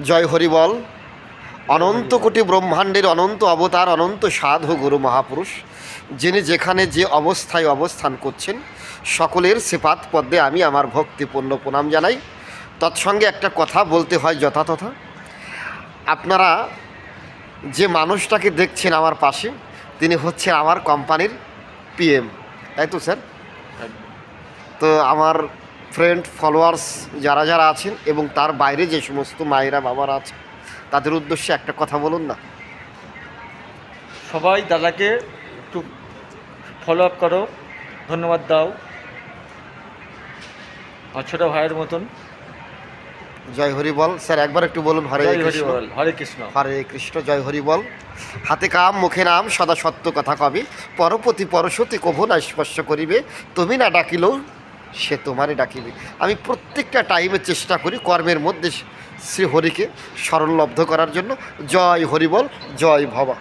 জয় হরিবল। অনন্ত কোটি ব্রহ্মাণ্ডের অনন্ত অবতার, অনন্ত সাধু গুরু মহাপুরুষ, যিনি যেখানে যে অবস্থায় অবস্থান করছেন, সকলের সেপাত পদ্মে আমি আমার ভক্তিপূর্ণ প্রণাম জানাই। তৎসঙ্গে একটা কথা বলতে হয় যথাযথ। আপনারা যে মানুষটাকে দেখছেন আমার পাশে, তিনি হচ্ছে আমার কোম্পানির পিএম, তাই তো স্যার? তো আমার ফ্রেন্ড ফলোয়ার্স যারা যারা আছেন এবং তার বাইরে যে সমস্ত মায়েরা বাবারা আছে, তাদের উদ্দেশ্যে একটা কথা বলুন না। সবাই দাদাকে একটু ফলো আপ করো, ধন্যবাদ দাও আর ছোটো ভাইয়ের মতন। জয় হরি বল। স্যার একবার একটু বলুন হরে জয় হরি কৃষ্ণ। বল, হরে কৃষ্ণ। হরে কৃষ্ণ। জয় হরি বল। হাতে কাম মুখে নাম, সদা সত্য কথা কবে, পরপতি পরশতি কভু না স্পর্শ করিবে, তুমি না ডাকিলেও সে তোমারই ডাকিবে। আমি প্রত্যেকটা টাইমে চেষ্টা করি কর্মের মধ্যে শ্রী হরিকে স্মরণলব্ধ করার জন্য। জয় হরি বল, জয় ভবা।